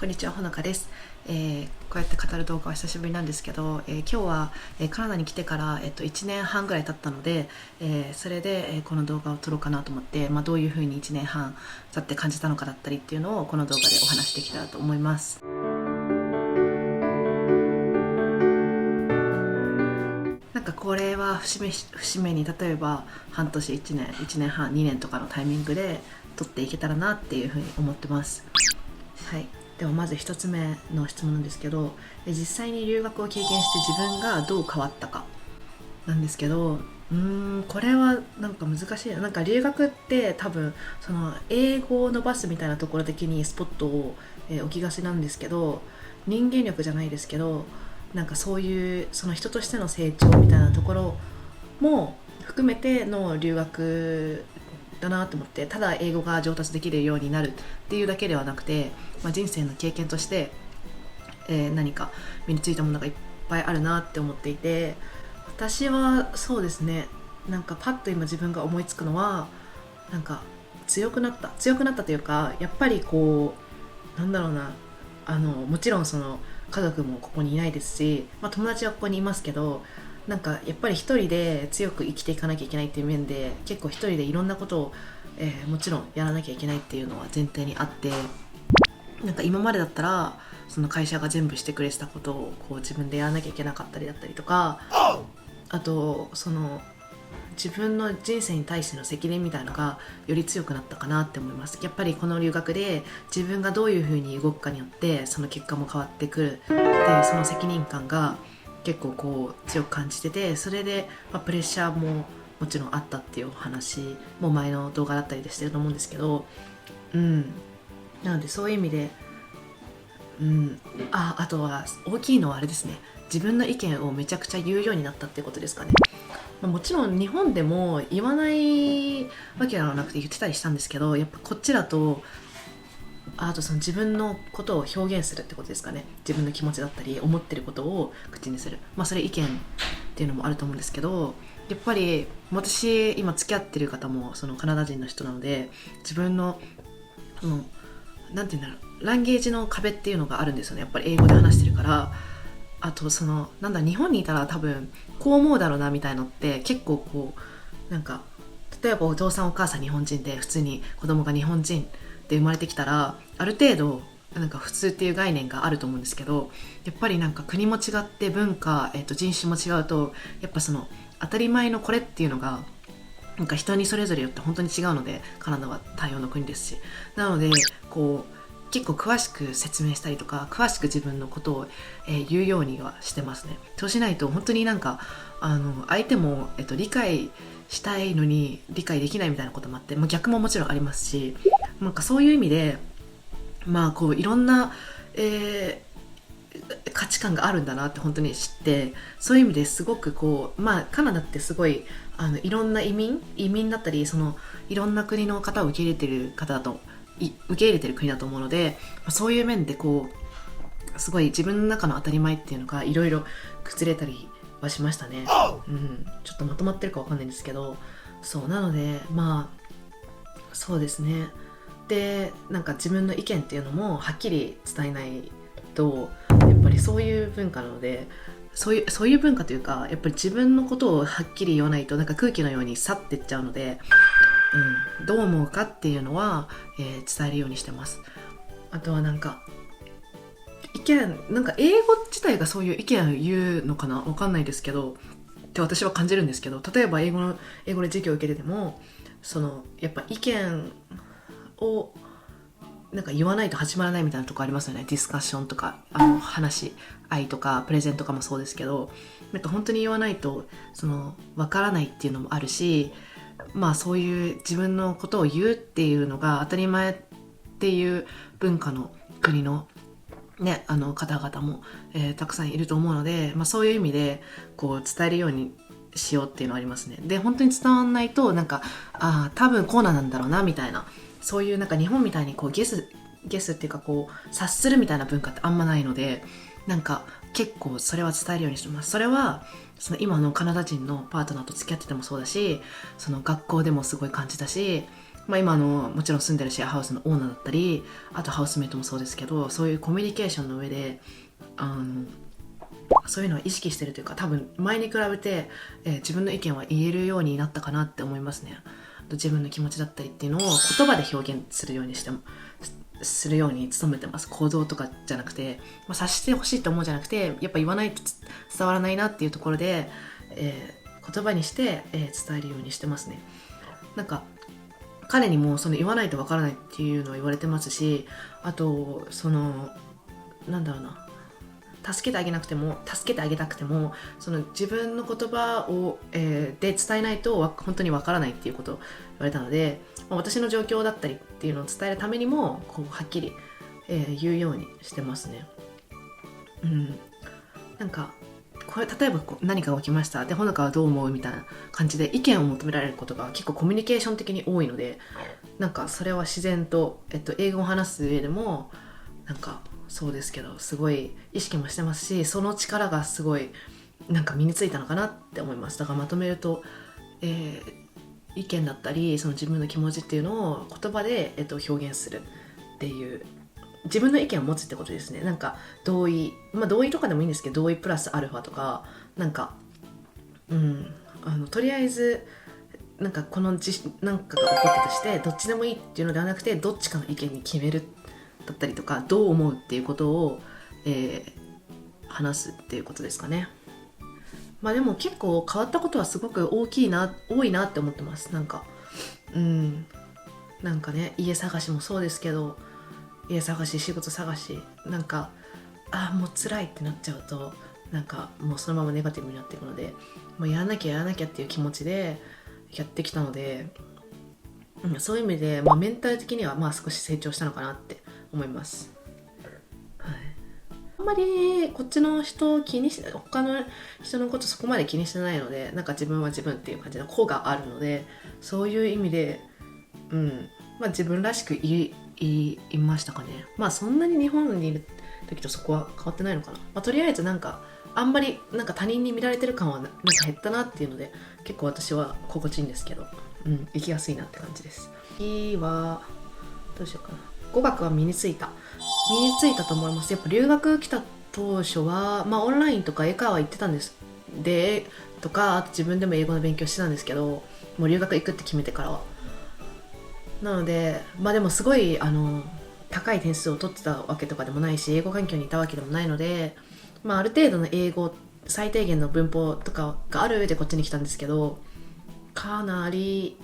こんにちは、ほのかです。こうやって語る動画は久しぶりなんですけど、今日は、カナダに来てから、1年半ぐらい経ったので、それで、この動画を撮ろうかなと思って、どういうふうに1年半経って感じたのかだったりっていうのをこの動画でお話しできたらと思います。なんかこれは節目に例えば半年1年半2年とかのタイミングで撮っていけたらなっていうふうに思ってます。はい、ではまず1つ目の質問なんですけど、実際に留学を経験して自分がどう変わったかなんですけど、これはなんか難しいな。なんか留学って多分その英語を伸ばすみたいなところ的にスポットを、置きがちなんですけど、人間力じゃないですけど、なんかそういうその人としての成長みたいなところも含めての留学だなと思って、ただ英語が上達できるようになるっていうだけではなくて、人生の経験として、何か身についたものがいっぱいあるなって思っていて、私はそうですね、なんかパッと今自分が思いつくのは、なんか強くなったというか、やっぱりこうなんだろうな、もちろんその家族もここにいないですし、友達はここにいますけど、なんかやっぱり一人で強く生きていかなきゃいけないっていう面で、結構一人でいろんなことを、もちろんやらなきゃいけないっていうのは前提にあって、なんか今までだったらその会社が全部してくれてたことをこう自分でやらなきゃいけなかったりだったりとか、あとその自分の人生に対しての責任みたいなのがより強くなったかなって思います。やっぱりこの留学で自分がどういう風に動くかによってその結果も変わってくるで、その責任感が結構こう強く感じてて、それで、プレッシャーももちろんあったっていうお話も前の動画だったりでしてると思うんですけど、なのでそういう意味で、あとは大きいのはあれですね、自分の意見をめちゃくちゃ言うようになったってことですかね。もちろん日本でも言わないわけではなくて言ってたりしたんですけど、やっぱこっちだと、あとその自分のことを表現するってことですかね。自分の気持ちだったり思ってることを口にする、それ意見っていうのもあると思うんですけど、やっぱり私今付き合ってる方もそのカナダ人の人なので、自分のなんていうんだろう、ランゲージの壁っていうのがあるんですよね。やっぱり英語で話してるから。あとその日本にいたら多分こう思うだろうなみたいのって結構こう、なんか例えばお父さんお母さん日本人で普通に子供が日本人で生まれてきたら、ある程度なんか普通っていう概念があると思うんですけど、やっぱりなんか国も違って文化、人種も違うと、やっぱその当たり前のこれっていうのがなんか人にそれぞれよって本当に違うので、カナダは多様の国ですし、なのでこう結構詳しく説明したりとか、詳しく自分のことを、言うようにはしてますね。そうしないと本当になんか相手も、理解したいのに理解できないみたいなこともあって、逆ももちろんありますし、なんかそういう意味でこういろんな、価値観があるんだなって本当に知って、そういう意味ですごくこう、カナダってすごいいろんな移民だったり、そのいろんな国の方を受け入れてる方だと受け入れてる国だと思うので、そういう面でこうすごい自分の中の当たり前っていうのがいろいろ崩れたりはしましたね。ちょっとまとまってるかわかんないんですけど、そうなのでそうですね。でなんか自分の意見っていうのもはっきり伝えないと、やっぱりそういう文化なので、そういう文化というか、やっぱり自分のことをはっきり言わないとなんか空気のように去っていっちゃうので、どう思うかっていうのは、伝えるようにしてます。あとはなんか英語自体がそういう意見を言うのかな、わかんないですけどって私は感じるんですけど、例えば英語で授業を受けてても、そのやっぱ意見をなんか言わないと始まらないみたいなとこありますよね。ディスカッションとか話し合いとかプレゼンとかもそうですけど、なんか本当に言わないとその分からないっていうのもあるし、そういう自分のことを言うっていうのが当たり前っていう文化の国のね、方々も、たくさんいると思うので、そういう意味でこう伝えるようにしようっていうのはありますね。で本当に伝わんないと、なんか多分こうなんだろうなみたいな、そういうなんか日本みたいにこうゲスっていうかこう察するみたいな文化ってあんまないので、なんか結構それは伝えるようにしてます。それはその今のカナダ人のパートナーと付き合っててもそうだし、その学校でもすごい感じたし、今のもちろん住んでるシェアハウスのオーナーだったり、あとハウスメイトもそうですけど、そういうコミュニケーションの上でそういうのは意識してるというか、多分前に比べて、自分の意見は言えるようになったかなって思いますね。自分の気持ちだったりっていうのを言葉で表現するように努めてます。行動とかじゃなくて、察してほしいと思うんじゃなくて、やっぱ言わないと伝わらないなっていうところで、言葉にして、伝えるようにしてますね。なんか彼にもその言わないとわからないっていうのを言われてますし、あとなんだろうな、助けてあげたくても、その自分の言葉を、で伝えないと本当にわからないっていうことを言われたので、私の状況だったりっていうのを伝えるためにもこうはっきり、言うようにしてますね。なんかこれ例えば何かが起きましたで、ほのかはどう思うみたいな感じで意見を求められることが結構コミュニケーション的に多いので、なんかそれは自然と、英語を話す上でもなんかそうですけど、すごい意識もしてますし、その力がすごいなんか身についたのかなって思います。だからまとめると、意見だったりその自分の気持ちっていうのを言葉で、表現するっていう自分の意見を持つってことですね。なんか同意とかでもいいんですけど、同意プラスアルファとか、なんかとりあえずなんかなんかが起こったとしてどっちでもいいっていうのではなくて、どっちかの意見に決めるだったりとか、どう思うっていうことを、話すっていうことですかね。でも結構変わったことはすごく多いなって思ってます。なんかなんかね、家探しもそうですけど、家探し、仕事探し、なんかもう辛いってなっちゃうと、なんかもうそのままネガティブになっていくので、もうやらなきゃっていう気持ちでやってきたので、そういう意味で、メンタル的には少し成長したのかなって思います。あんまりこっちの人を他の人のことそこまで気にしてないので、なんか自分は自分っていう感じの子があるので、そういう意味で自分らしく言いましたかね。そんなに日本にいる時とそこは変わってないのかな。とりあえずなんかあんまりなんか他人に見られてる感はなんか減ったなっていうので、結構私は心地いいんですけど、生きやすいなって感じです。次はどうしようかな。語学は身についたと思います。やっぱ留学来た当初は、オンラインとか英会話行ってたんですでとか、あと自分でも英語の勉強してたんですけど、もう留学行くって決めてからは、なのででもすごい高い点数を取ってたわけとかでもないし、英語環境にいたわけでもないので、ある程度の英語、最低限の文法とかがある上でこっちに来たんですけど、かなり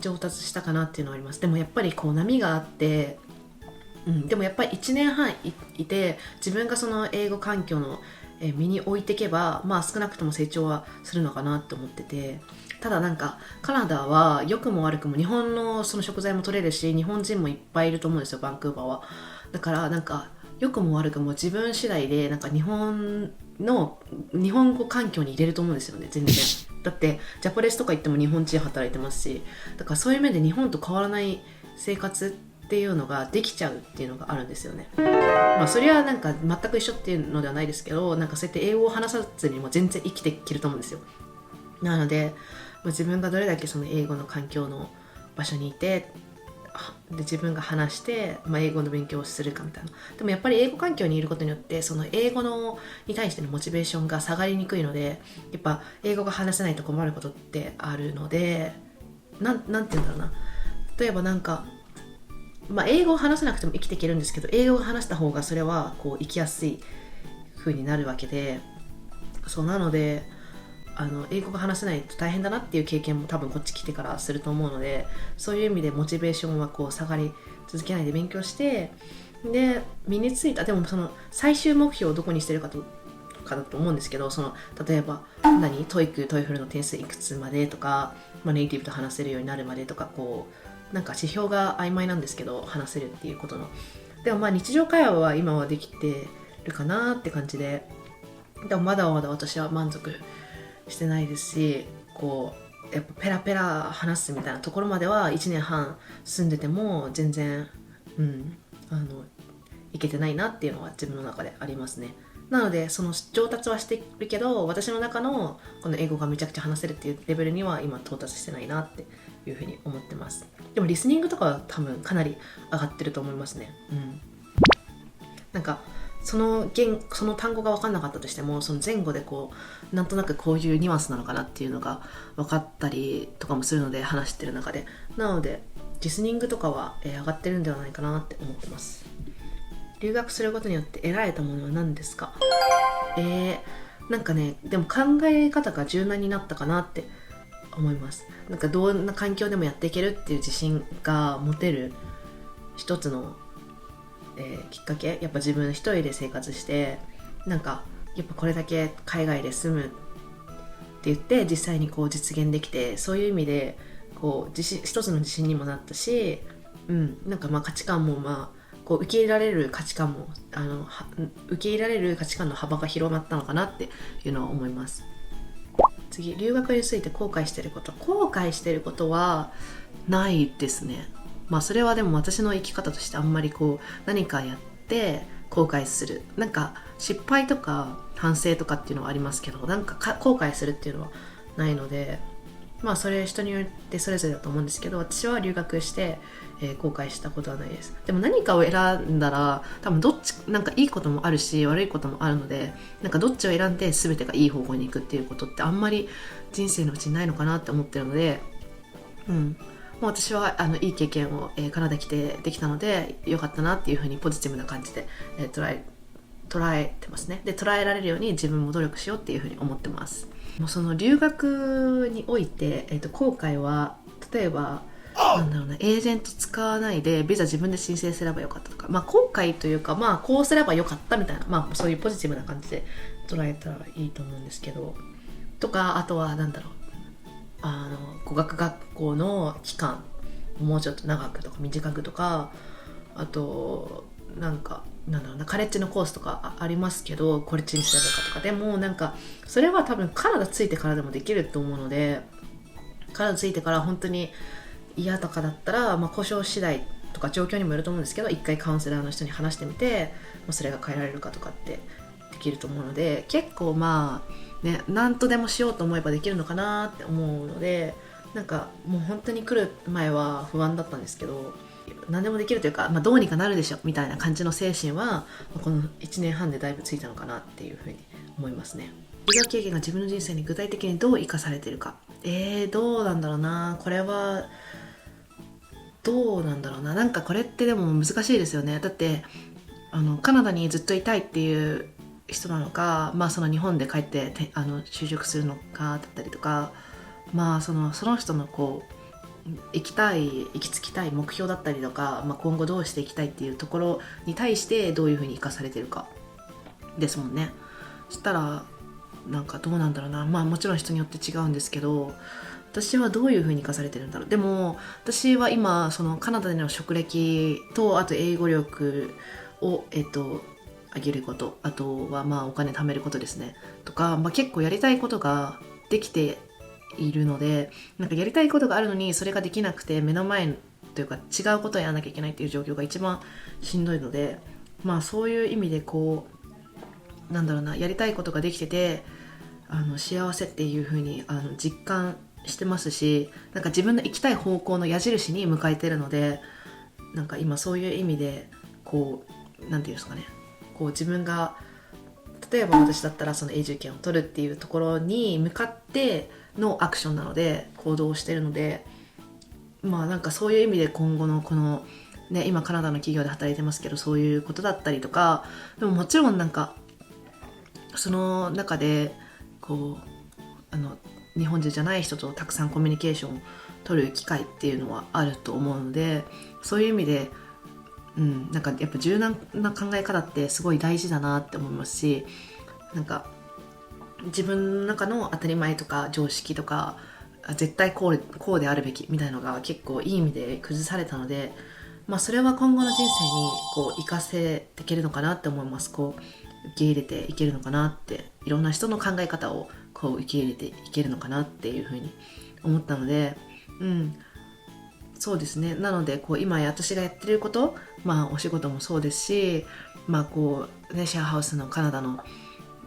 上達したかなっていうのはあります。でもやっぱりこう波があって、でもやっぱり1年半 いて、自分がその英語環境の身に置いていけば、少なくとも成長はするのかなと思ってて、ただなんかカナダは良くも悪くも日本のその食材も取れるし、日本人もいっぱいいると思うんですよ、バンクーバーは。だからなんか良くも悪くも自分次第でなんか日本語環境に入れると思うんですよね、全然。だってジャポレスとか行っても日本人働いてますし、だからそういう面で日本と変わらない生活っていうのができちゃうっていうのがあるんですよね。それはなんか全く一緒っていうのではないですけど、なんかそうやって英語を話さずにも全然生きていけると思うんですよ。なので自分がどれだけその英語の環境の場所にいて、で自分が話して、英語の勉強をするかみたいな。でもやっぱり英語環境にいることによって、その英語に対してのモチベーションが下がりにくいので、やっぱ英語が話せないと困ることってあるので、なんて言うんだろうな、例えばなんか英語を話せなくても生きていけるんですけど、英語を話した方がそれはこう生きやすい風になるわけで、そうなので英語が話せないと大変だなっていう経験も多分こっち来てからすると思うので、そういう意味でモチベーションはこう下がり続けないで勉強して、で身についた、でもその最終目標をどこにしてるかだと思うんですけど、その例えばTOEIC、TOEFL の点数いくつまでとか、ネイティブと話せるようになるまでとか、こうなんか指標が曖昧なんですけど、話せるっていうことの、でも日常会話は今はできてるかなって感じで、でもまだまだ私は満足してないですし、こうやっぱペラペラ話すみたいなところまでは1年半住んでても全然いけてないなっていうのは自分の中でありますね。なのでその上達はしてるけど、私の中のこの英語がめちゃくちゃ話せるっていうレベルには今到達してないなっていうふうに思ってます。でもリスニングとかは多分かなり上がってると思いますね。なんかその単語が分かんなかったとしても、その前後でなんとなくこういうニュアンスなのかなっていうのが分かったりとかもするので、話してる中で。なのでリスニングとかは、上がってるんではないかなって思ってます。留学することによって得られたものは何ですか？なんかね、でも考え方が柔軟になったかなって思います。なんかどんな環境でもやっていけるっていう自信が持てる一つの、きっかけ、やっぱ自分一人で生活して、なんかやっぱこれだけ海外で住むって言って実際に実現できて、そういう意味で一つの自信にもなったし、なんか価値観も受け入れられる価値観も受け入れられる価値観の幅が広まったのかなっていうのは思います。次、留学について後悔してることはないですね。それはでも私の生き方としてあんまり何かやって後悔する、なんか失敗とか反省とかっていうのはありますけど、なんか後悔するっていうのはないので、それ人によってそれぞれだと思うんですけど、私は留学して、後悔したことはないです。でも何かを選んだら多分どっち、なんかいいこともあるし悪いこともあるので、なんかどっちを選んで全てがいい方向に行くっていうことってあんまり人生のうちにないのかなって思ってるので、もう私はいい経験を、カナダ来てできたので良かったなっていうふうにポジティブな感じで、捉えてますね。で、捉えられるように自分も努力しようっていうふうに思ってます。もうその留学において、後悔は例えばエージェント使わないでビザ自分で申請すればよかったとか、後悔というか、こうすればよかったみたいな、そういうポジティブな感じで捉えたらいいと思うんですけど、とか、あとは語学学校の期間もうちょっと長くとか短くとか、あとカレッジのコースとかありますけど、これっちにすればよかとか、でもなんかそれは多分カナダついてからでもできると思うので、カナダついてから本当に嫌とかだったら、交渉次第とか状況にもよると思うんですけど、一回カウンセラーの人に話してみて、それが変えられるかとかってできると思うので、結構何とでもしようと思えばできるのかなって思うので、なんかもう本当に来る前は不安だったんですけど、何でもできるというか、どうにかなるでしょみたいな感じの精神はこの1年半でだいぶついたのかなっていうふうに思いますね。留学経験が自分の人生に具体的にどう生かされているか、どうなんだろうな、これはどうなんだろうな。なんかこれってでも難しいですよね。だってカナダにずっといたいっていう人なのか、その日本で帰って就職するのかだったりとか、その人の行き着きたい目標だったりとか、今後どうしていきたいっていうところに対してどういうふうに生かされてるかですもんね。そしたらなんかどうなんだろうな、もちろん人によって違うんですけど、私はどういう風に生かされてるんだろう。でも私は今そのカナダでの職歴と、あと英語力を上げること、あとはお金貯めることですねとか、結構やりたいことができているので、なんかやりたいことがあるのにそれができなくて、目の前というか違うことをやらなきゃいけないっていう状況が一番しんどいので、そういう意味でやりたいことができてて幸せっていう風に実感してますし、なんか自分の行きたい方向の矢印に向かえてるので、なんか今そういう意味でなんていうんですかね、自分が例えば私だったらその永住権を取るっていうところに向かってのアクションなので、行動をしてるので、なんかそういう意味で今後の今カナダの企業で働いてますけど、そういうことだったりとか、でももちろんなんかその中で日本人じゃない人とたくさんコミュニケーションを取る機会っていうのはあると思うので、そういう意味で、なんかやっぱ柔軟な考え方ってすごい大事だなって思いますし、なんか自分の中の当たり前とか常識とか絶対こうであるべきみたいなのが結構いい意味で崩されたので、それは今後の人生に生かせていけるのかなって思います。受け入れていけるのかなって、いろんな人の考え方を受け入れていけるのかなっていうふうに思ったので、そうですね。なので今私がやってること、お仕事もそうですし、シェアハウスのカナダの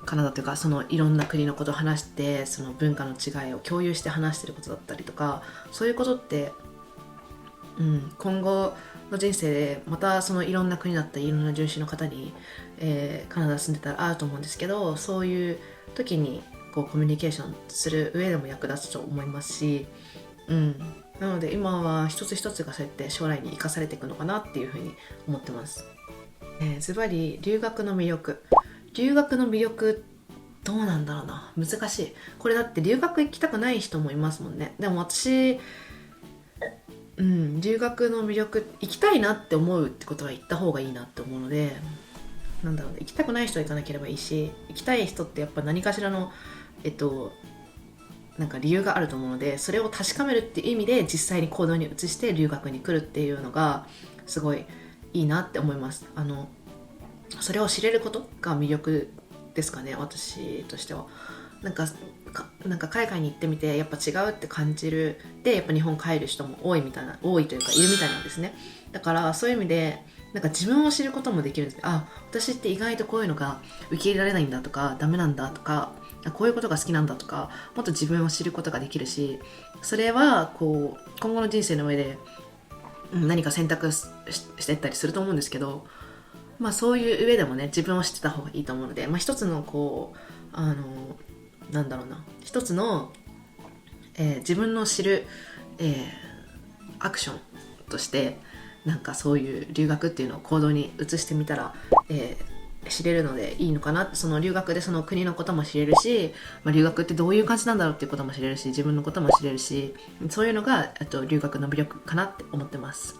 カナダというかそのいろんな国のことを話して、その文化の違いを共有して話してることだったりとか、そういうことって、今後の人生でまたそのいろんな国だったりいろんな人種の方に、カナダ住んでたらあると思うんですけど、そういう時にこうコミュニケーションする上でも役立つと思いますし、なので今は一つ一つがそうやって将来に生かされていくのかなっていうふうに思ってます。ズバリ留学の魅力。留学の魅力どうなんだろうな、難しい。これだって留学行きたくない人もいますもんね。でも私、留学の魅力、行きたいなって思うってことは行った方がいいなって思うので、なんだろうね、行きたくない人は行かなければいいし、行きたい人ってやっぱ何かしらのなんか理由があると思うので、それを確かめるっていう意味で実際に行動に移して留学に来るっていうのがすごいいいなって思います。それを知れることが魅力ですかね、私としては。なんか海外に行ってみてやっぱ違うって感じるで、やっぱ日本帰る人も多いというかいるみたいなんですね。だからそういう意味でなんか自分を知ることもできるんです。私って意外とこういうのが受け入れられないんだとか、ダメなんだとか、こういうことが好きなんだとか、もっと自分を知ることができるし、それはこう今後の人生の上で何か選択していったりすると思うんですけど、そういう上でもね、自分を知ってた方がいいと思うので、一つのこう一つの、自分の知る、アクションとしてなんかそういう留学っていうのを行動に移してみたら、知れるのでいいのかな。その留学でその国のことも知れるし、留学ってどういう感じなんだろうっていうことも知れるし、自分のことも知れるし、そういうのが留学の魅力かなって思ってます。